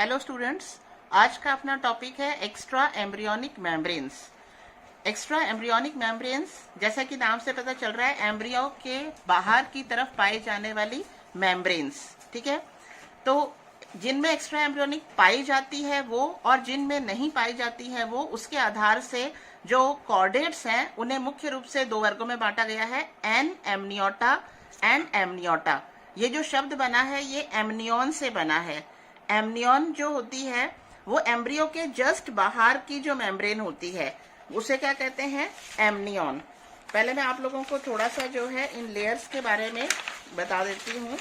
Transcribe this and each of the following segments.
Hello students, आज का अपना टॉपिक है extra embryonic membranes. Extra embryonic membranes जैसा कि नाम से पता चल रहा है, एम्ब्रियो के बाहर की तरफ पाई जाने वाली मेम्ब्रेन्स। ठीक है, तो जिनमें एक्स्ट्रा एम्ब्रियोनिक पाई जाती है वो और जिनमें नहीं पाई जाती है वो, उसके आधार से जो कॉर्डेट्स हैं उन्हें मुख्य रूप से दो वर्गों में बांटा गया है, एन एमनियोटा एंड एमनियोटा। ये जो शब्द बना है ये एमनियन से बना है। एमनियन जो होती है वो एम्ब्रियो के जस्ट बाहर की जो मेम्ब्रेन होती है उसे क्या कहते हैं, एमनियन। पहले मैं आप लोगों को थोड़ा सा जो है इन लेयर्स के बारे में बता देती हूँ।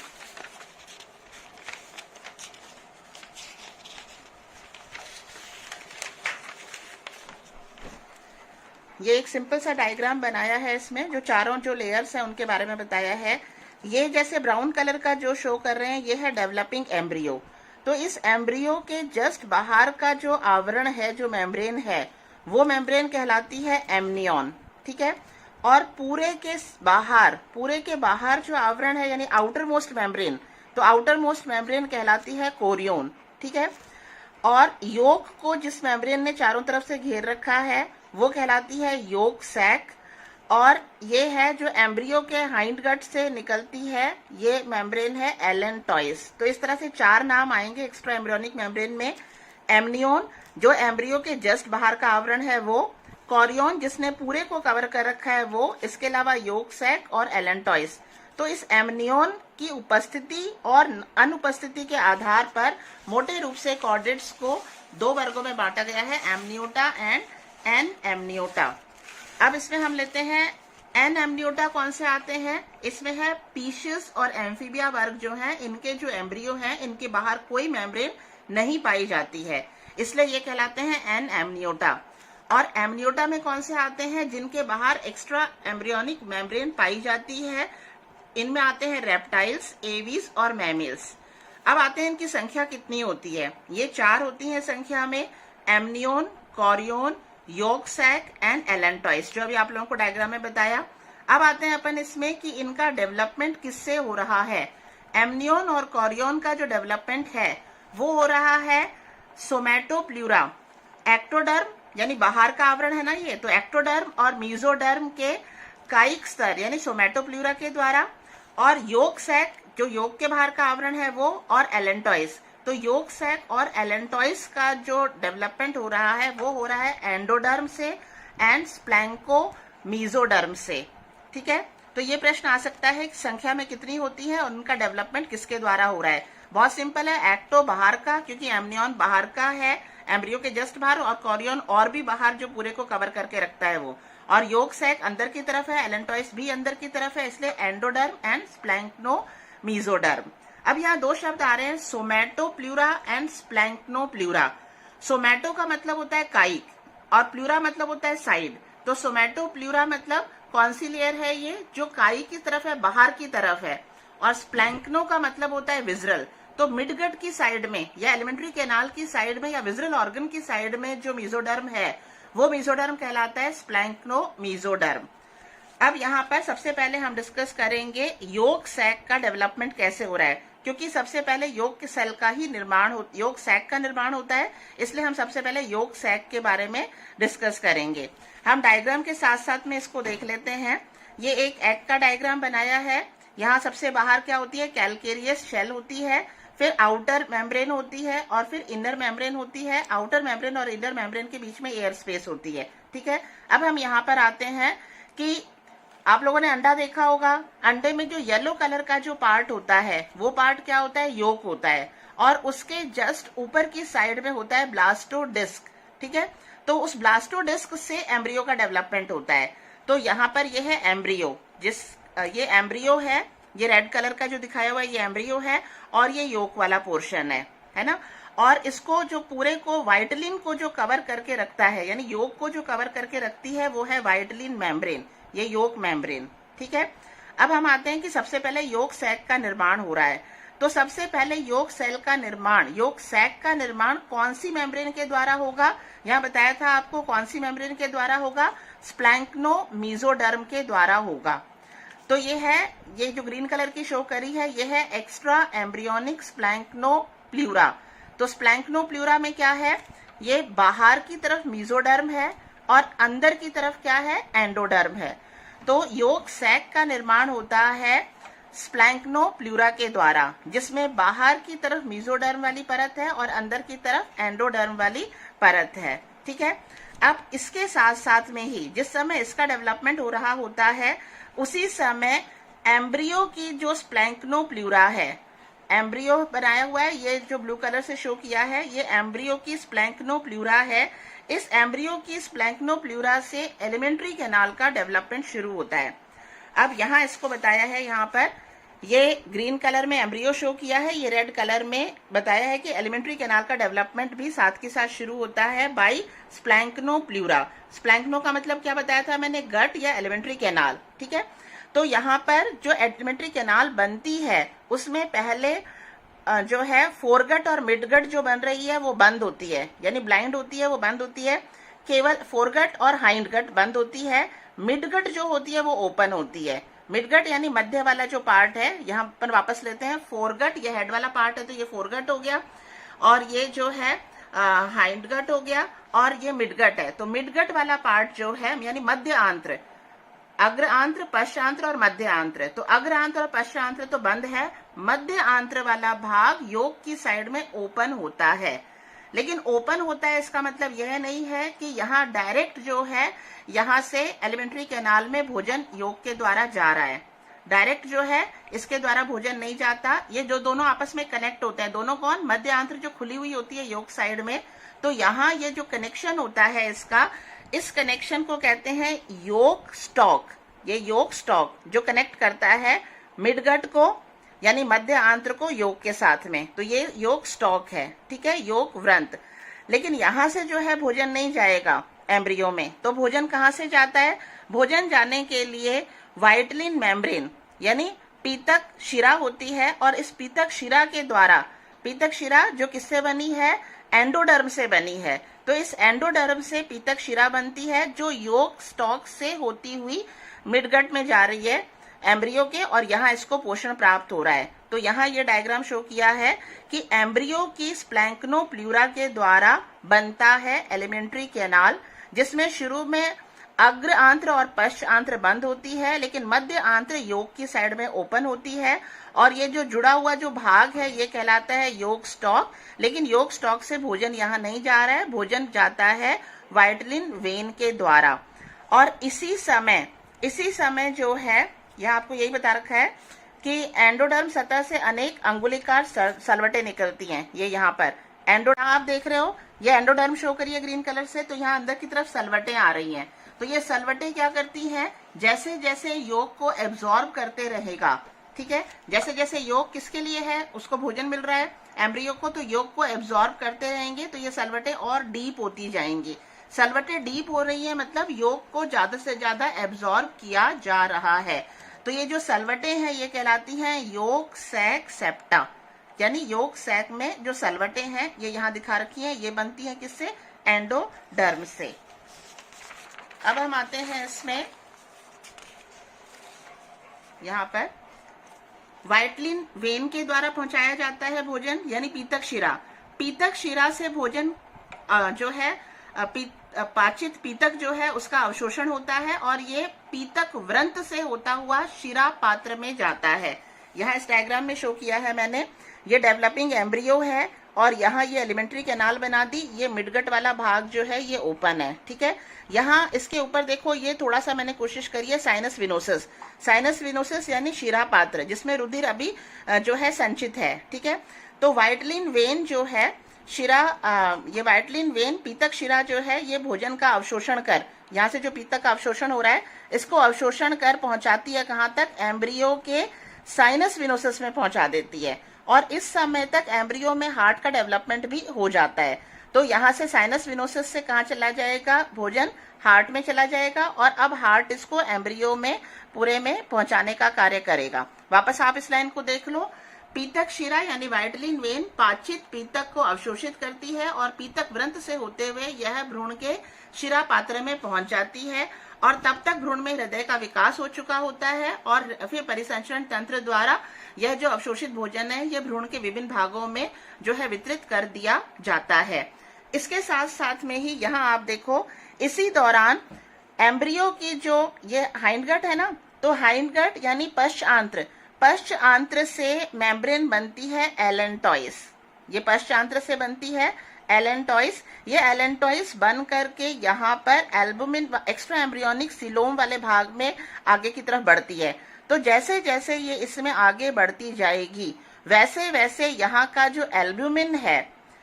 ये एक सिंपल सा डायग्राम बनाया है, इसमें जो चारों जो लेयर्स हैं उनके बारे में बताया है। ये जैसे ब्राउन कलर का जो शो कर रहे हैं ये है डेवलपिंग एम्ब्रियो। तो इस एम्ब्रियो के जस्ट बाहर का जो आवरण है, जो मेम्ब्रेन है, वो मेम्ब्रेन कहलाती है एमनियन। ठीक है, और पूरे के बाहर जो आवरण है यानी आउटर मोस्ट मेम्ब्रेन, तो आउटर मोस्ट मेम्ब्रेन कहलाती है कोरियन। ठीक है, और योक को जिस मेम्ब्रेन ने चारों तरफ से घेर रखा है वो कहलाती है योक सैक। और ये है जो एम्ब्रियो के हाइंड गट से निकलती है, ये मेम्ब्रेन है एलेंटॉइस। तो इस तरह से चार नाम आएंगे एक्स्ट्रा एम्ब्रियोनिक मेम्ब्रेन में। एमनियन जो एम्ब्रियो के जस्ट बाहर का आवरण है वो, कोरियन जिसने पूरे को कवर कर रखा है वो, इसके अलावा योक सैक और एलेंटॉइस। तो इस एमनियन की उपस्थिति और अनुपस्थिति के आधार पर मोटे रूप से कॉर्डेट्स को दो वर्गों में बांटा गया है, एमनियोटा एंड एन एमनियोटा। अब इसमें हम लेते हैं एन एमनियोटा कौन से आते हैं, इसमें है पीशियस और एम्फीबिया वर्ग जो हैं, इनके जो एम्ब्रियो हैं इनके बाहर कोई मेम्ब्रेन नहीं पाई जाती है, इसलिए ये कहलाते हैं एन एमनियोटा। और एमनियोटा में कौन से आते हैं, जिनके बाहर एक्स्ट्रा एम्ब्रियोनिक मेम्ब्रेन पाई जाती है, इनमें आते हैं रेप्टाइल्स, एवीज और मैमल्स। अब आते हैं इनकी संख्या कितनी होती है, ये चार होती है संख्या में, amnion, chorion, yolk sac and allantois, जो अभी आप लोगों को डायग्राम में बताया। अब आते हैं अपन इसमें कि इनका डेवलपमेंट किससे हो रहा है। एमनियन और कोरियन का जो डेवलपमेंट है वो हो रहा है सोमैटोप्ल्यूरा, एक्टोडर्म यानी बाहर का आवरण है ना ये, तो एक्टोडर्म और मीजोडर्म के कायिक स्तर यानी सोमैटोप्ल्यूरा के द्वारा, और योक सैक जो योक के बाहर का आवरण है वो, और एलेंटॉइस। तो योक सैक और एलेंटॉइस का जो डेवलपमेंट हो रहा है वो हो रहा है एंडोडर्म से एंड स्प्लैंको मीजोडर्म से। ठीक है, तो ये प्रश्न आ सकता है कि संख्या में कितनी होती है और उनका डेवलपमेंट किसके द्वारा हो रहा है। बहुत सिंपल है, एक्टो बाहर का, क्योंकि एमनियन बाहर का है एम्ब्रियो के जस्ट बाहर, और कोरियन और भी बाहर जो पूरे को कवर करके रखता है वो, और योक सैक अंदर की तरफ है, एलेंटॉइस भी अंदर की तरफ है, इसलिए एंडोडर्म एंड स्प्लैंक्नो मीजोडर्म। अब यहाँ दो शब्द आ रहे हैं, सोमैटोप्ल्यूरा एंड स्प्लैंक्नोप्ल्यूरा। सोमैटो का मतलब होता है कायिक और प्ल्यूरा मतलब होता है साइड। तो सोमैटोप्ल्यूरा मतलब कौन सी लेयर है ये, जो कायिक की तरफ है, बाहर की तरफ है, और स्प्लैंक्नो का मतलब होता है विजरल। तो मिडगट की साइड में या एलिमेंट्री कैनाल की साइड में या विजरल ऑर्गन की साइड में जो मीजोडर्म है वो मीजोडर्म कहलाता है स्प्लैंक्नो मीजोडर्म। अब यहाँ पर सबसे पहले हम डिस्कस करेंगे योक सैक का डेवलपमेंट कैसे हो रहा है, क्योंकि सबसे पहले योक के सेल का ही निर्माण योक सैक का निर्माण होता है, इसलिए हम सबसे पहले योक सैक के बारे में डिस्कस करेंगे। हम डायग्राम के साथ साथ में इसको देख लेते हैं। ये एक एग का डायग्राम बनाया है। यहाँ सबसे बाहर क्या होती है, कैलकेरियस शेल होती है, फिर आउटर मेम्ब्रेन होती है और फिर इनर मेम्ब्रेन होती है। आउटर मेम्ब्रेन और इनर मेम्ब्रेन के बीच में एयर स्पेस होती है। ठीक है, अब हम यहाँ पर आते हैं कि आप लोगों ने अंडा देखा होगा, अंडे में जो येलो कलर का जो पार्ट होता है वो पार्ट क्या होता है, योक होता है, और उसके जस्ट ऊपर की साइड में होता है ब्लास्टोडिस्क। ठीक है, तो उस ब्लास्टोडिस्क से एम्ब्रियो का डेवलपमेंट होता है। तो यहाँ पर ये है एम्ब्रियो, ये एम्ब्रियो है, ये रेड कलर का जो दिखाया हुआ है ये एम्ब्रियो है, और ये योक वाला पोर्शन है ना। और इसको जो पूरे को वाइटलिन को जो कवर करके रखता है, यानी योक को जो कवर करके रखती है वो है वाइटलिन मेम्ब्रेन, ये योक मेम्ब्रेन। ठीक है, अब हम आते हैं कि सबसे पहले योक सैक का निर्माण हो रहा है। तो सबसे पहले योक सेल का निर्माण, योक सैक का निर्माण कौन सी मेम्ब्रेन के द्वारा होगा, यहाँ बताया था आपको कौन सी मेम्ब्रेन के द्वारा होगा, स्प्लैंक्नो मीजोडर्म के द्वारा होगा। तो ये है, ये जो ग्रीन कलर की शो करी है ये है एक्स्ट्रा एम्ब्रियोनिक स्प्लैंक्नोप्ल्यूरा। तो स्प्लैंक्नोप्लूरा में क्या है, ये बाहर की तरफ मीजोडर्म है और अंदर की तरफ क्या है, एंडोडर्म है। तो योग सैक का निर्माण होता है स्प्लैंक्नोप्लूरा के द्वारा, जिसमें बाहर की तरफ मीजोडर्म वाली परत है और अंदर की तरफ एंडोडर्म वाली परत है। ठीक है। अब इसके साथ साथ में ही जिस समय इसका डेवलपमेंट हो रहा होता है, उसी समय एम्ब्रियो की जो स्प्लैंक्नोप्लूरा है, एम्ब्रियो बनाया हुआ है, ये जो ब्लू कलर से शो किया है, ये एम्ब्रियो की स्प्लैंक्नोप्लूरा है। इस एम्ब्रियो की स्प्लैंक्नोप्लूरा से एलिमेंट्री कैनाल का डेवलपमेंट शुरू होता है। अब यहाँ इसको बताया है, यहाँ पर ये ग्रीन कलर में एम्ब्रियो शो किया है, ये रेड कलर में बताया है कि एलिमेंट्री कैनाल का डेवलपमेंट भी साथ के साथ शुरू होता है बाय स्प्लैंक्नोप्लूरा। स्प्लैंक्नो का मतलब क्या बताया था मैंने, गट या एलिमेंट्री कैनाल। ठीक है। तो यहाँ पर जो एलिमेंट्री कैनाल बनती है, उसमें पहले जो है फोरगट और मिडगट जो बन रही है वो बंद होती है, यानी ब्लाइंड होती है, वो बंद होती है। केवल फोरगट और हाइंडगट बंद होती है। मिडगट जो होती है वो ओपन होती है। मिडगट यानी मध्य वाला जो पार्ट है, यहाँ पर वापस लेते हैं, फोरगट ये हेड वाला पार्ट है तो ये फोरगट हो गया, और ये जो है हाइंडगट हो गया, और ये मिडगट है। तो मिडगट वाला पार्ट जो है यानी मध्य आंत्र, अग्र आंत्र, पश्च आंत्र और मध्य आंत्र। तो अग्र आंत्र और पश्च आंत्र तो बंद है, मध्य आंत्र वाला भाग योग की साइड में ओपन होता है। लेकिन ओपन होता है इसका मतलब यह नहीं है कि यहाँ डायरेक्ट जो है यहाँ से एलिमेंट्री कैनाल में भोजन योग के द्वारा जा रहा है। डायरेक्ट जो है इसके द्वारा भोजन नहीं जाता, ये जो दोनों आपस में कनेक्ट होते हैं, दोनों कौन, मध्य आंत्र जो खुली हुई होती है योग साइड में, तो यहाँ ये जो कनेक्शन होता है इसका, इस कनेक्शन को कहते हैं योग स्टॉक। ये योग स्टॉक जो कनेक्ट करता है मिडगट को यानी मध्य आंत्र को योग के साथ में, तो ये योग स्टॉक है। ठीक है, योग व्रंत। लेकिन यहाँ से जो है भोजन नहीं जाएगा एम्ब्रियो में, तो भोजन कहाँ से जाता है, भोजन जाने के लिए वाइटलिन मेम्ब्रेन यानी पीतक शिरा होती है, और इस पीतक शिरा के द्वारा, पीतक शिरा जो किससे बनी है, एंडोडर्म से बनी है, तो इस एंडोडर्म से पीतक शिरा बनती है जो योग स्टॉक से होती हुई मिडगट में जा रही है एम्ब्रियो के, और यहाँ इसको पोषण प्राप्त हो रहा है। तो यहाँ ये डायग्राम शो किया है कि एम्ब्रियो की स्प्लैंक्नोप्लूरा के द्वारा बनता है एलिमेंट्री कैनाल, जिसमें शुरू में अग्र आंत्र और पश्च आंत्र बंद होती है, लेकिन मध्य आंत्र योग की साइड में ओपन होती है, और ये जो जुड़ा हुआ जो भाग है ये कहलाता है योग स्टॉक। लेकिन योग स्टॉक से भोजन यहाँ नहीं जा रहा है, भोजन जाता है वाइटलिन वेन के द्वारा। और इसी समय जो है, यहाँ आपको यही बता रखा है कि एंडोडर्म सतह से अनेक अंगुलिकार सलवटें निकलती हैं। ये यहाँ पर आप देख रहे हो, ये एंडोडर्म शो करी है ग्रीन कलर से, तो यहाँ अंदर की तरफ सलवटें आ रही हैं। तो ये सलवटें क्या करती हैं, जैसे जैसे योग को एब्जॉर्ब करते रहेगा, ठीक है, जैसे जैसे योग किसके लिए है, उसको भोजन मिल रहा है एम्ब्रियो को, तो योग को एब्जॉर्ब करते रहेंगे, तो ये सलवटें और डीप होती जाएंगी। सलवटें डीप हो रही है मतलब योग को ज्यादा से ज्यादा एब्जॉर्ब किया जा रहा है। तो ये जो सलवटें हैं ये कहलाती हैं योग सैक सेप्टा, यानी योग सैक में जो सलवटें हैं ये यहाँ दिखा रखी हैं, ये बनती हैं किससे, एंडोडर्म से। अब हम आते हैं इसमें, यहाँ पर वाइटलिन वेन के द्वारा पहुंचाया जाता है भोजन, यानी पीतक शिरा। पीतक शिरा से भोजन जो है पाचित पीतक जो है उसका अवशोषण होता है, और ये पीतक व्रंत से होता हुआ शिरा पात्र में जाता है। यहाँ इस डायग्राम में शो किया है मैंने, ये डेवलपिंग एम्ब्रियो है, और यहाँ ये एलिमेंट्री कैनाल बना दी, ये मिडगट वाला भाग जो है ये ओपन है। ठीक है, यहाँ इसके ऊपर देखो, ये थोड़ा सा मैंने कोशिश करी है साइनस विनोसिस, साइनस विनोसिस यानी शिरा पात्र जिसमें रुधिर अभी जो है संचित है। ठीक है, तो वाइटलिन वेन जो है शिरा, ये वाइटलिन वेन पीतक शिरा जो है ये भोजन का अवशोषण कर, यहाँ से जो पीतक का अवशोषण हो रहा है इसको अवशोषण कर पहुंचाती है कहाँ तक, एम्ब्रियो के साइनस विनोसिस में पहुंचा देती है, और इस समय तक एम्ब्रियो में हार्ट का डेवलपमेंट भी हो जाता है। तो यहाँ से साइनस विनोसिस से कहाँ चला जाएगा, भोजन हार्ट में चला जाएगा, और अब हार्ट इसको एम्ब्रियो में पूरे में पहुंचाने का कार्य करेगा। वापस आप इस लाइन को देख लो, पीतक शिरा यानी वाइटलिन वेन पाचित पीतक को अवशोषित करती है, और पीतक व्रंत से होते हुए यह भ्रूण के शिरा पात्र में पहुंच जाती है, और तब तक भ्रूण में हृदय का विकास हो चुका होता है और फिर परिसंचरण तंत्र द्वारा यह जो अवशोषित भोजन है ये भ्रूण के विभिन्न भागों में जो है वितरित कर दिया जाता है। इसके साथ साथ में ही यहाँ आप देखो इसी दौरान एम्ब्रियो की जो ये हाइंडगट है ना, तो हाइंडगट यानी पश्च आंत्र से मेम्ब्रेन बनती है एलेंटॉइस। ये पश्च आंत्र से बनती है एलेंटॉइस। ये एलेंटॉइस बन करके यहाँ पर एल्बुमिन एक्स्ट्रा एम्ब्रियोनिक सिलोम वाले भाग में आगे की तरफ बढ़ती है। तो जैसे जैसे ये इसमें आगे बढ़ती जाएगी वैसे वैसे यहाँ का जो एल्बुमिन है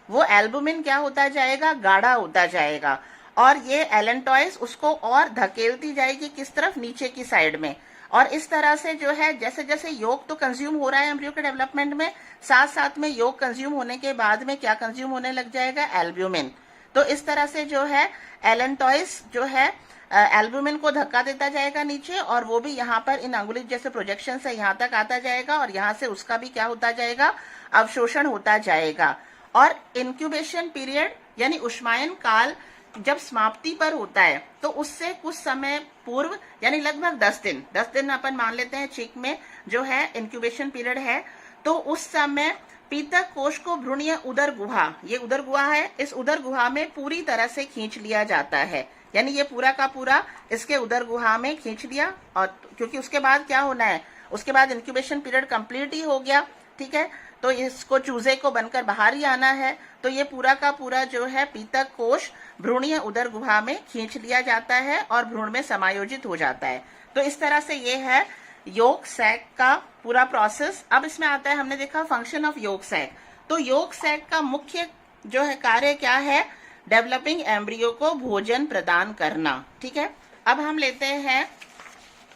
वो एल्बुमिन क्या होता जाएगा, गाढ़ा होता जाएगा और ये एलेंटॉइस उसको और धकेलती जाएगी किस तरफ, नीचे की साइड में। और इस तरह से जो है जैसे जैसे योग तो कंज्यूम हो रहा है एम्ब्रियो के डेवलपमेंट में, साथ साथ में योग कंज्यूम होने के बाद में क्या कंज्यूम होने लग जाएगा, एल्ब्यूमिन। तो इस तरह से जो है एलेंटॉइस जो है एल्ब्यूमिन को धक्का देता जाएगा नीचे और वो भी यहाँ पर इन अंगुलित जैसे प्रोजेक्शन से यहाँ तक आता जाएगा और यहाँ से उसका भी क्या होता जाएगा, अवशोषण होता जाएगा। और इंक्यूबेशन पीरियड यानी उष्मायन काल जब समाप्ति पर होता है तो उससे कुछ समय पूर्व यानी लगभग 10 दिन अपन मान लेते हैं चीक में जो है इंक्यूबेशन पीरियड है, तो उस समय पीतक कोश को भ्रूणीय उदर गुहा, ये उदर गुहा है, इस उदर गुहा में पूरी तरह से खींच लिया जाता है। यानी ये पूरा का पूरा इसके उदर गुहा में खींच लिया और क्योंकि उसके बाद क्या होना है, उसके बाद इंक्यूबेशन पीरियड कंप्लीट ही हो गया, ठीक है, तो इसको चूजे को बनकर बाहर ही आना है। तो ये पूरा का पूरा जो है पीतक कोश भ्रूणीय उदर गुहा में खींच लिया जाता है और भ्रूण में समायोजित हो जाता है। तो इस तरह से ये है योग सैक का पूरा प्रोसेस। अब इसमें आता है, हमने देखा फंक्शन ऑफ योग सैक। तो योग सैक का मुख्य जो है कार्य क्या है, डेवलपिंग एम्ब्रियो को भोजन प्रदान करना, ठीक है। अब हम लेते हैं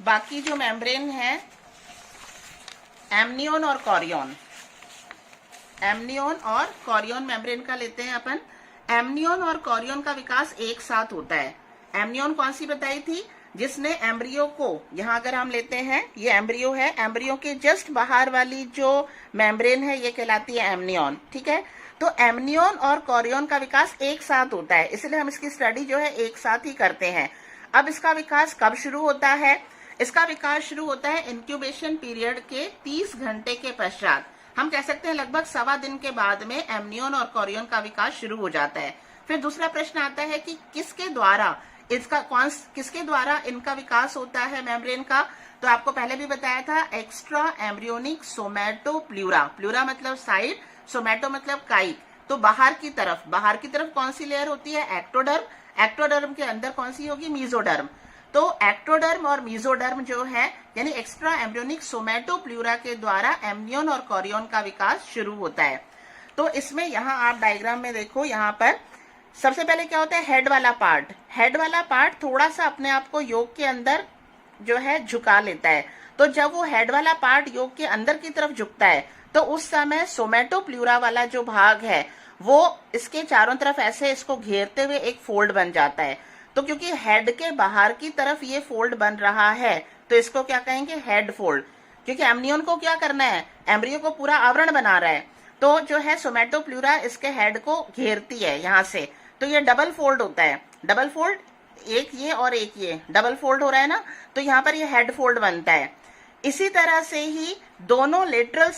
बाकी जो मेम्ब्रेन है, एमनियोन और कॉरियोन। एमनियोन और कॉरियोन मेम्ब्रेन का लेते हैं अपन। एमनियोन और कॉरियोन का विकास एक साथ होता है। एमनियोन कौन सी बताई थी, जिसने एम्ब्रियो को, यहाँ अगर हम लेते हैं ये एम्ब्रियो है, एम्ब्रियो के जस्ट बाहर वाली जो मेम्ब्रेन है ये कहलाती है एमनियोन, ठीक है। तो एमनियोन और कॉरियोन का विकास एक साथ होता है, इसलिए हम इसकी स्टडी जो है एक साथ ही करते हैं। अब इसका विकास कब शुरू होता है, इसका विकास शुरू होता है इंक्यूबेशन पीरियड के 30 घंटे के पश्चात। हम कह सकते हैं लगभग 1.25 दिन के बाद में एमनियोन और कॉरियोन का विकास शुरू हो जाता है। फिर दूसरा प्रश्न आता है कि किसके द्वारा इनका विकास होता है मेम्ब्रेन का। तो आपको पहले भी बताया था, एक्स्ट्रा एम्ब्रियोनिक सोमैटोप्ल्यूरा, प्ल्यूरा मतलब साइड, सोमैटो मतलब काइक। तो बाहर की तरफ कौन सी लेयर होती है, एक्टोडर्म। एक्टोडर्म के अंदर कौन सी होगी, मीजोडर्म। तो एक्टोडर्म और मीजोडर्म जो है यानी एक्स्ट्रा एम्ब्रियोनिक सोमैटोप्ल्यूरा के द्वारा एमनियोन और कॉरियोन का विकास शुरू होता है। तो इसमें यहाँ आप डायग्राम में देखो, यहाँ पर सबसे पहले क्या होता है, हेड वाला पार्ट थोड़ा सा अपने आप को योग के अंदर जो है झुका लेता है। तो जब वो हेड वाला पार्ट योग के अंदर की तरफ झुकता है तो उस समय सोमैटोप्ल्यूरा वाला जो भाग है वो इसके चारों तरफ ऐसे इसको घेरते हुए एक फोल्ड बन जाता है। तो क्योंकि हेड के बाहर की तरफ ये फोल्ड बन रहा है तो इसको क्या कहेंगे, हेड फोल्ड। क्योंकि एमनियोन को क्या करना है, एम्ब्रियो को पूरा आवरण बना रहा है, तो जो है सोमैटोप्ल्यूरा इसके हेड को घेरती है यहाँ से, तो ये डबल फोल्ड होता है। डबल फोल्ड, एक ये और एक ये डबल फोल्ड हो रहा है ना, तो यहाँ पर ये हेड फोल्ड बनता है। इसी तरह से ही दोनों लेटरल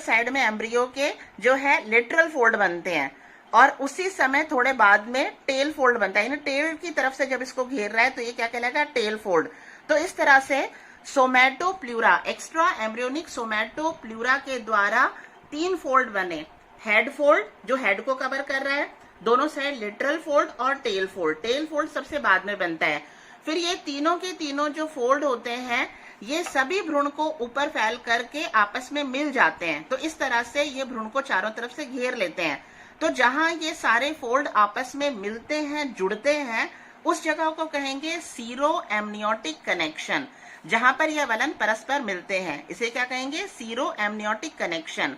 साइड में एम्ब्रियो के जो है लेटरल फोल्ड बनते हैं और उसी समय थोड़े बाद में टेल फोल्ड बनता है। यानी टेल की तरफ से जब इसको घेर रहा है तो ये क्या कहलाएगा, टेल फोल्ड। तो इस तरह से सोमैटोप्ल्यूरा, एक्स्ट्रा एम्ब्रियोनिक सोमैटोप्ल्यूरा के द्वारा 3 फोल्ड बने। हेड फोल्ड जो हेड को कवर कर रहा है, दोनों साइड लेटरल फोल्ड और टेल फोल्ड। टेल फोल्ड सबसे बाद में बनता है। फिर ये तीनों के तीनों जो फोल्ड होते हैं ये सभी भ्रूण को ऊपर फैल करके आपस में मिल जाते हैं। तो इस तरह से ये भ्रूण को चारों तरफ से घेर लेते हैं। तो जहां ये सारे फोल्ड आपस में मिलते हैं, जुड़ते हैं, उस जगह को कहेंगे सीरो एमनियोटिक कनेक्शन। जहां पर ये वलन परस्पर मिलते हैं इसे क्या कहेंगे, सीरो एमनियोटिक कनेक्शन।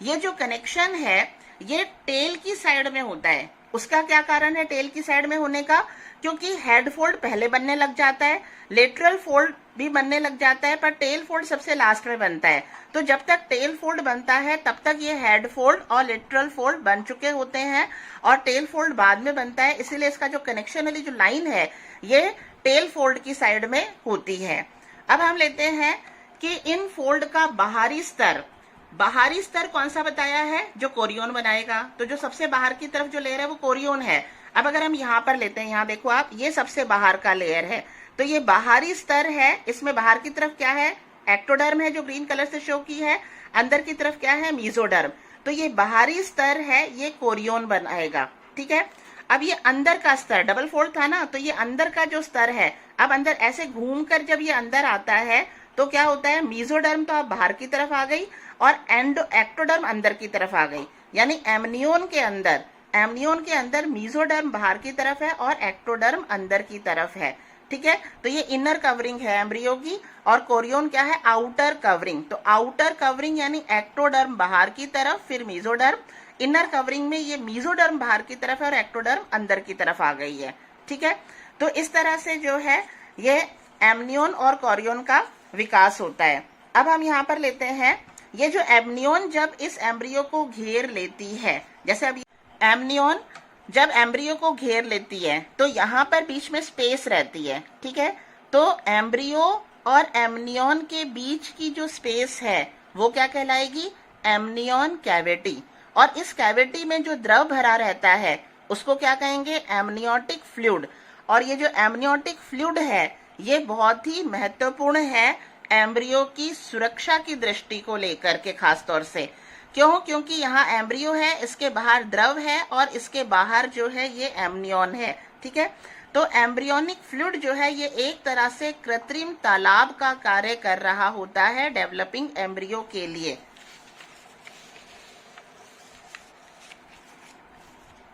ये जो कनेक्शन है ये टेल की साइड में होता है। उसका क्या कारण है टेल की साइड में होने का, क्योंकि हेड फोल्ड पहले बनने लग जाता है, लेटरल फोल्ड भी बनने लग जाता है, पर टेल फोल्ड सबसे लास्ट में बनता है। तो जब तक टेल फोल्ड बनता है तब तक ये हेड फोल्ड और लेटरल फोल्ड बन चुके होते हैं और टेल फोल्ड बाद में बनता है, इसीलिए इसका जो कनेक्शन वाली जो लाइन है ये टेल फोल्ड की साइड में होती है। अब हम लेते हैं कि इन फोल्ड का बाहरी स्तर कौन सा बताया है, जो कोरियोन बनाएगा। तो जो सबसे बाहर की तरफ जो लेयर है वो कोरियोन है। अब अगर हम यहाँ पर लेते हैं, यहाँ देखो आप, ये सबसे बाहर का लेयर है, तो ये बाहरी स्तर है। इसमें बाहर की तरफ क्या है, एक्टोडर्म है जो ग्रीन कलर से शो की है, अंदर की तरफ क्या है, मीजोडर्म। तो ये बाहरी स्तर है, ये कोरियोन बनाएगा, ठीक है। अब ये अंदर का स्तर, डबल फोल्ड था ना, तो ये अंदर का जो स्तर है, अब अंदर ऐसे घूमकर जब ये अंदर आता है तो क्या होता है, मीजोडर्म तो अब बाहर की तरफ आ गई और एक्टोडर्म अंदर की तरफ आ गई। यानी एमनियोन के अंदर मीजोडर्म बाहर की तरफ है और एक्टोडर्म अंदर की तरफ है, ठीक है। तो ये इनर कवरिंग है एम्ब्रियो की, और कोरियोन क्या है, आउटर कवरिंग। तो आउटर कवरिंग यानी एक्टोडर्म बाहर की तरफ, फिर मीजोडर्म। इनर कवरिंग में ये मीजोडर्म बाहर की तरफ है और एक्टोडर्म अंदर की तरफ आ गई है, ठीक है। तो इस तरह से जो है ये एमनियोन और कोरियोन का विकास होता है। अब हम यहाँ पर लेते हैं, ये जो एमनियोन जब इस एम्ब्रियो को घेर लेती है, जैसे अब एमनियोन जब एम्ब्रियो को घेर लेती है तो यहाँ पर बीच में स्पेस रहती है, ठीक है। तो एम्ब्रियो और एमनियोन के बीच की जो स्पेस है वो क्या कहलाएगी, एमनियोन कैविटी। और इस कैविटी में जो द्रव भरा रहता है उसको क्या कहेंगे, एमनियोटिक फ्लूइड। और ये जो एमनियोटिक फ्लूइड है ये बहुत ही महत्वपूर्ण है एम्ब्रियो की सुरक्षा की दृष्टि को लेकर के, खास तौर से क्यों, क्योंकि यहाँ एम्ब्रियो है, इसके बाहर द्रव है और इसके बाहर जो है ये एमनियोन है, ठीक है। तो एम्ब्रियोनिक फ्लूइड जो है ये एक तरह से कृत्रिम तालाब का कार्य कर रहा होता है डेवलपिंग एम्ब्रियो के लिए।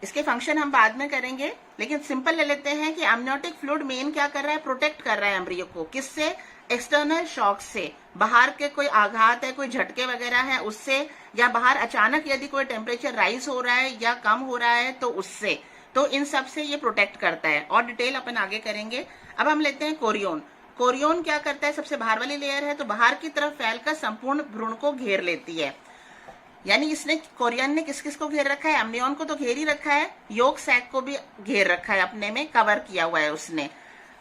इसके फंक्शन हम बाद में करेंगे, लेकिन सिंपल ले लेते हैं कि एमनियोटिक फ्लूइड मेन क्या कर रहा है, प्रोटेक्ट कर रहा है एम्ब्रियो को, किससे, एक्सटर्नल शॉक से, बाहर के कोई आघात है, कोई झटके वगैरह है उससे, या बाहर अचानक यदि कोई टेम्परेचर राइज हो रहा है या कम हो रहा है तो उससे। तो इन सब से ये प्रोटेक्ट करता है, और डिटेल अपन आगे करेंगे। अब हम लेते हैं कोरियोन। कोरियोन क्या करता है, सबसे बाहर वाली लेयर है तो बाहर की तरफ फैलकर संपूर्ण भ्रूण को घेर लेती है। यानी इसने, कोरियन ने किस किस को घेर रखा है, एमनियोन को तो घेर ही रखा है, योग सैक को भी घेर रखा है, अपने में कवर किया हुआ है उसने।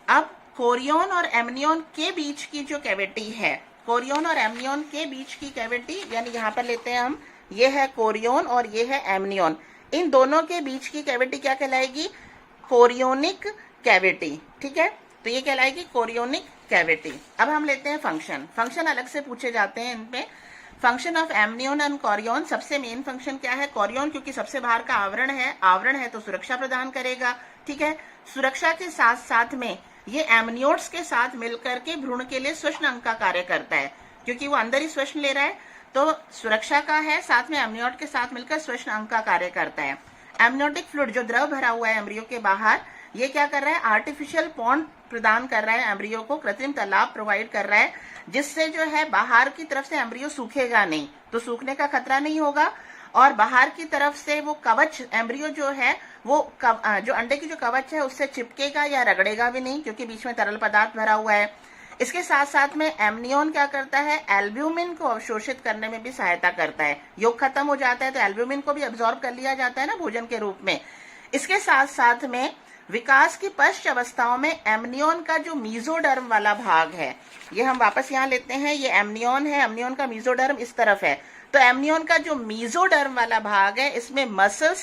अब कोरियोन और एमनियोन के बीच की जो कैविटी है, कोरियोन और एमनियोन के बीच की कैविटी, यानी यहाँ पर लेते हैं हम, ये है कोरियोन और ये है एमनियोन, इन दोनों के बीच की कैविटी क्या कहलाएगी, कोरियोनिक कैविटी, ठीक है। तो ये कहलाएगी कोरियोनिक कैविटी। अब हम लेते हैं फंक्शन अलग से पूछे जाते हैं इनपे। Function of amnion and chorion, सबसे मेन फंक्शन क्या है, कोरियोन क्योंकि सबसे बाहर का आवरण है तो सुरक्षा प्रदान करेगा, ठीक है। सुरक्षा के साथ साथ में ये एमनियोट्स के साथ मिलकर के भ्रूण के लिए श्वसन अंग का कार्य करता है, क्योंकि वो अंदर ही श्वसन ले रहा है तो सुरक्षा का है, साथ में एमनियोट के साथ मिलकर श्वसन अंग का कार्य करता है। एमनियोटिक फ्लूइड जो द्रव भरा हुआ है एम्ब्रियो के बाहर, ये क्या कर रहा है, आर्टिफिशियल पॉन्ड प्रदान कर रहा है एम्ब्रियो को, कृत्रिम तालाब प्रोवाइड कर रहा है, जिससे जो है बाहर की तरफ से एम्ब्रियो सूखेगा नहीं, तो सूखने का खतरा नहीं होगा। और बाहर की तरफ से वो कवच, एम्ब्रियो जो है वो जो अंडे की जो कवच है उससे चिपकेगा या रगड़ेगा भी नहीं, क्योंकि बीच में तरल पदार्थ भरा हुआ है। इसके साथ साथ में एमनियोन क्या करता है, एल्ब्यूमिन को अवशोषित करने में भी सहायता करता है। योग खत्म हो जाता है तो एल्ब्यूमिन को भी अब्सॉर्ब कर लिया जाता है ना भोजन के रूप में। इसके साथ साथ में विकास की पश्च अवस्थाओं में एमनियोन का जो मीजोडर्म वाला भाग है, ये हम वापस यहाँ लेते हैं, ये एमनियोन है, एमनियोन का मीजोडर्म इस तरफ है। तो एमनियोन का जो मीजोडर्म वाला भाग है इसमें मसल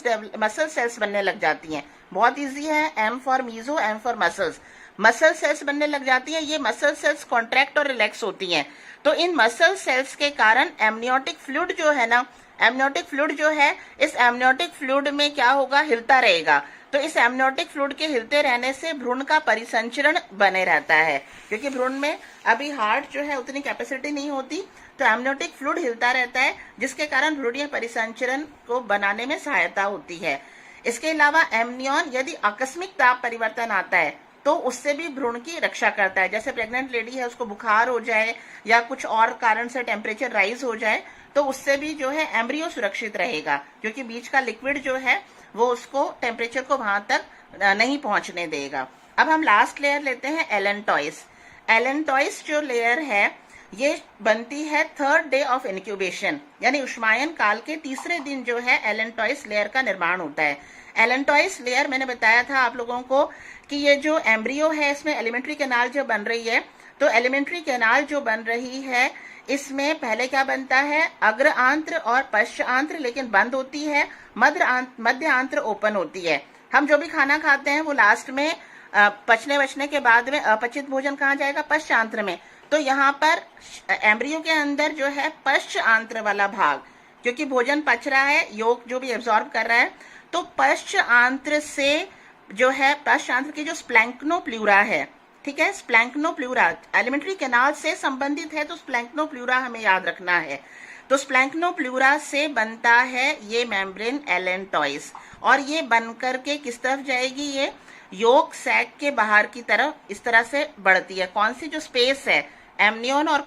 सेल्स बनने लग जाती हैं। बहुत इजी है, M for meso, M for muscles. Muscle cells बनने लग जाती हैं, ये मसल सेल्स कॉन्ट्रैक्ट और रिलैक्स होती हैं। तो इन मसल सेल्स के कारण एमनियोटिक फ्लूइड जो है ना, एमनियोटिक फ्लूइड जो है, इस एमनियोटिक फ्लूइड में क्या होगा, हिलता रहेगा। तो इस एमनियोटिक फ्लूइड के हिलते रहने से भ्रूण का परिसंचरण बने रहता है, क्योंकि भ्रूण में अभी हार्ट जो है उतनी कैपेसिटी नहीं होती, तो एमनियोटिक फ्लूइड हिलता रहता है, जिसके कारण भ्रूणीय परिसंचरण को बनाने में सहायता होती है। इसके अलावा एमनियोन यदि आकस्मिक ताप परिवर्तन आता है तो उससे भी भ्रूण की रक्षा करता है। जैसे प्रेग्नेंट लेडी है, उसको बुखार हो जाए या कुछ और कारण से टेम्परेचर राइज हो जाए तो उससे भी जो है एम्ब्रियो सुरक्षित रहेगा, क्योंकि बीच का लिक्विड जो है वो उसको टेम्परेचर को वहां तक नहीं पहुंचने देगा। अब हम लास्ट लेयर लेते हैं एलेंटॉइस। एलेंटॉइस जो लेयर है ये बनती है थर्ड डे ऑफ इनक्यूबेशन, यानी उष्मायन काल के तीसरे दिन जो है एलेंटॉइस लेयर का निर्माण होता है। एलेंटॉइस लेयर मैंने बताया था आप लोगों को कि ये जो एम्ब्रियो है इसमें एलिमेंट्री कैनाल जो बन रही है, तो एलिमेंट्री कैनाल जो बन रही है इसमें पहले क्या बनता है, अग्र आंत्र और पश्च आंत्र, लेकिन बंद होती है, मध्य आंत्र ओपन होती है। हम जो भी खाना खाते हैं वो लास्ट में पचने बचने के बाद में अपचित भोजन कहाँ जाएगा, पश्च आंत्र में। तो यहाँ पर एम्ब्रियो के अंदर जो है पश्च आंत्र वाला भाग, क्योंकि भोजन पच रहा है, योग जो भी एब्जॉर्ब कर रहा है, तो पश्च आंत्र से जो है पश्च आंत्र की जो स्प्लैंक्नोप्ल्यूरा है, ठीक है, स्प्लैंक्नोप्ल्यूरा एलिमेंट्री कैनाल से संबंधित है, तो स्प्लैंक्नोप्ल्यूरा हमें याद रखना है। तो स्प्लैंक्नोप्ल्यूरा से बनता है ये मेम्ब्रेन एलेंटॉइस, और ये बनकर के किस तरफ जाएगी, ये योक सैक के बाहर की तरफ इस तरह से बढ़ती है। कौन सी जो स्पेस है एमनियन और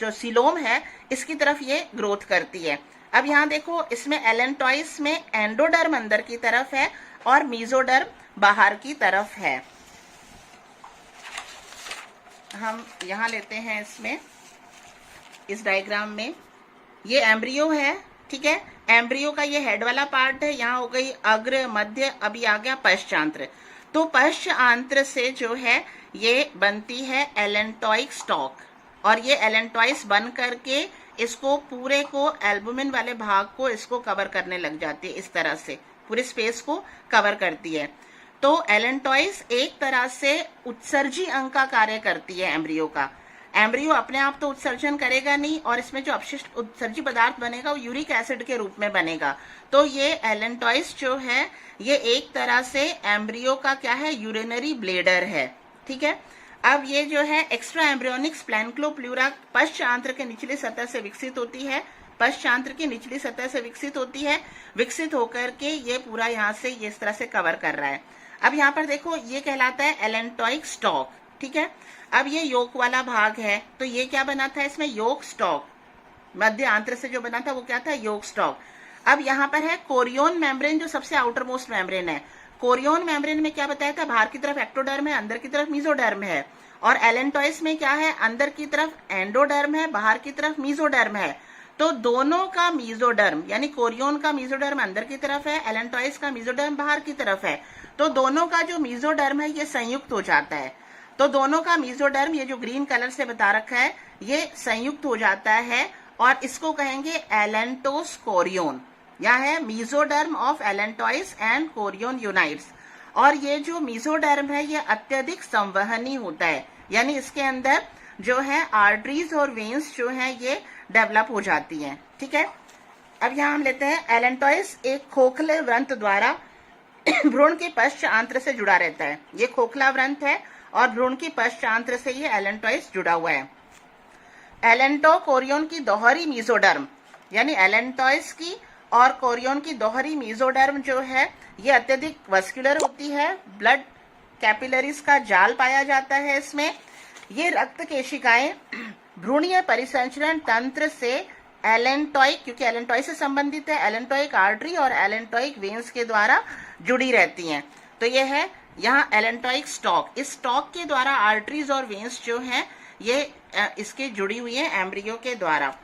जो सिलोम है इसकी तरफ ये ग्रोथ करती है। अब यहाँ देखो इसमें एलेंटॉइस में एंडोडर्म अंदर की तरफ है और मीजोडर्म बाहर की तरफ है। हम यहाँ लेते हैं इसमें इस डायग्राम में ये एम्ब्रियो है, ठीक है, एम्ब्रियो का ये हेड वाला पार्ट है, यहाँ हो गई अग्र मध्य, अभी आ गया पश्चांत्र। तो पश्चांत्र से जो है ये बनती है एलेंटॉइक स्टॉक, और ये एलेंटॉइस बन करके इसको पूरे को एल्बुमिन वाले भाग को इसको कवर करने लग जाती है, इस तरह से पूरे स्पेस को कवर करती है। तो एलेंटॉइस एक तरह से उत्सर्जी अंग का कार्य करती है एम्ब्रियो का। एम्ब्रियो अपने आप तो उत्सर्जन करेगा नहीं, और इसमें जो अपशिष्ट उत्सर्जी पदार्थ बनेगा वो यूरिक एसिड के रूप में बनेगा। तो ये एलेंटॉइस जो है ये एक तरह से एम्ब्रियो का क्या है, यूरिनरी ब्लेडर है, ठीक है। अब ये जो है एक्स्ट्रा एम्ब्रियोनिक स्प्लैंक्नोप्ल्यूरा पश्चांत्र के निचली सतह से विकसित होती है, पश्चांत्र की निचली सतह से विकसित होती है, विकसित होकर के ये पूरा यहाँ से ये इस तरह से कवर कर रहा है। अब यहाँ पर देखो ये कहलाता है एलेंटॉइक स्टॉक, ठीक है। अब ये योक वाला भाग है, तो ये क्या बना था इसमें, योक स्टॉक, मध्य आंत्र से जो बना था वो क्या था, योक स्टॉक। अब यहाँ पर है कोरियोन मेम्ब्रेन जो सबसे आउटर मोस्ट मेम्ब्रेन है। कोरियोन मेम्ब्रेन में क्या बताया था, बाहर की तरफ एक्टोडर्म है, अंदर की तरफ मीजोडर्म है, और एलेंटॉइस में क्या है, अंदर की तरफ एंडोडर्म है, बाहर की तरफ मीजोडर्म है। तो दोनों का मीजोडर्म यानी कोरियोन का मीजोडर्म अंदर की तरफ है, एलेंटॉइस का मीजोडर्म बाहर की तरफ है, तो दोनों का जो मीजोडर्म है ये संयुक्त हो जाता है। तो दोनों का मीजोडर्म ये जो ग्रीन कलर से बता रखा है ये संयुक्त हो जाता है, और इसको कहेंगे एलेंटोस्कोरियोन। यहाँ है mesoderm of allantois and chorion unites. और ये जो मीजोडर्म है ये अत्यधिक संवहनी होता है, यानी इसके अंदर जो है आर्टरीज और वेन्स जो है ये डेवलप हो जाती हैं, ठीक है। अब यहाँ हम लेते हैं एलेंटॉइस एक खोखले व्रंत द्वारा भ्रूण के पश्चांत्र से जुड़ा रहता है। ये खोखला व्रंत है और भ्रूण की पश्चांत्र से ये एलेंटॉइस जुड़ा हुआ है। एलेंटो कोरियोन की दोहरी मीजोडर्म यानी एलेंटॉइस की और कोरियोन की दोहरी मीजोडर्म जो है ये अत्यधिक वस्कुलर होती है, ब्लड कैपिलरीज का जाल पाया जाता है इसमें। ये रक्त केशिकाएं भ्रूणीय परिसंचरण तंत्र से एलेंटॉइक, क्योंकि एलेंटॉइक से संबंधित है, एलेंटॉइक आर्टरी और एलेंटॉइक वेन्स के द्वारा जुड़ी रहती हैं। तो ये है यहाँ एलेंटॉइक स्टॉक, इस स्टॉक के द्वारा आर्टरीज और वेन्स जो हैं ये इसके जुड़ी हुई है एम्ब्रियो के द्वारा।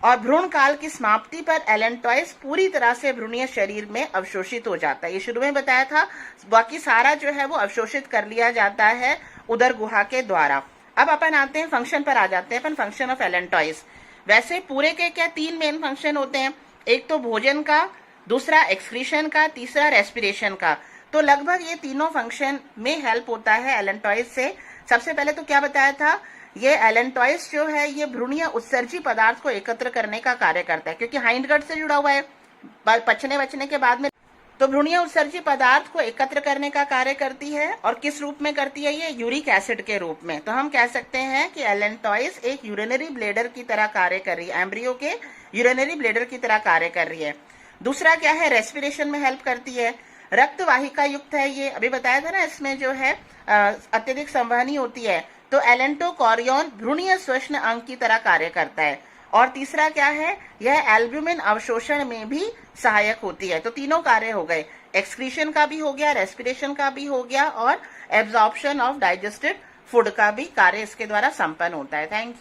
और भ्रूण काल की समाप्ति पर एलेंटॉइस पूरी तरह से भ्रूणीय शरीर में अवशोषित हो जाता है। ये शुरू में बताया था, बाकी सारा जो है वो अवशोषित कर लिया जाता है उदर गुहा के द्वारा। अब अपन आते हैं फंक्शन पर, आ जाते हैं अपन फंक्शन ऑफ एलेंटॉइस। वैसे पूरे के क्या 3 मेन फंक्शन होते हैं, एक तो भोजन का, दूसरा एक्सक्रीशन का, तीसरा रेस्पिरेशन का। तो लगभग ये तीनों फंक्शन में हेल्प होता है एलेंटॉइस से। सबसे पहले तो क्या बताया था, ये एलेंटॉइस जो है ये भ्रूणीय उत्सर्जी पदार्थ को एकत्र करने का कार्य करता है, क्योंकि हाइंड गट से जुड़ा हुआ है पचने बचने के बाद में। तो भ्रूणीय उत्सर्जी पदार्थ को एकत्र करने का कार्य करती है, और किस रूप में करती है ये, यूरिक एसिड के रूप में। तो हम कह सकते हैं कि एलेंटॉइस एक यूरिनरी ब्लेडर की तरह कार्य कर रही है, एम्ब्रियो के यूरिनरी ब्लेडर की तरह कार्य कर रही है। दूसरा क्या है, रेस्पिरेशन में हेल्प करती है, रक्त वाहिका युक्त है ये, अभी बताया था ना, इसमें जो है अत्यधिक संवहनी होती है। तो एलेंटोकोरियोन भ्रूणीय श्वसन अंग की तरह कार्य करता है। और तीसरा क्या है, यह एल्ब्यूमिन अवशोषण में भी सहायक होती है। तो तीनों कार्य हो गए, एक्सक्रीशन का भी हो गया, रेस्पिरेशन का भी हो गया और एब्जॉर्प्शन ऑफ डाइजेस्टेड फूड का भी कार्य इसके द्वारा संपन्न होता है। Thank you.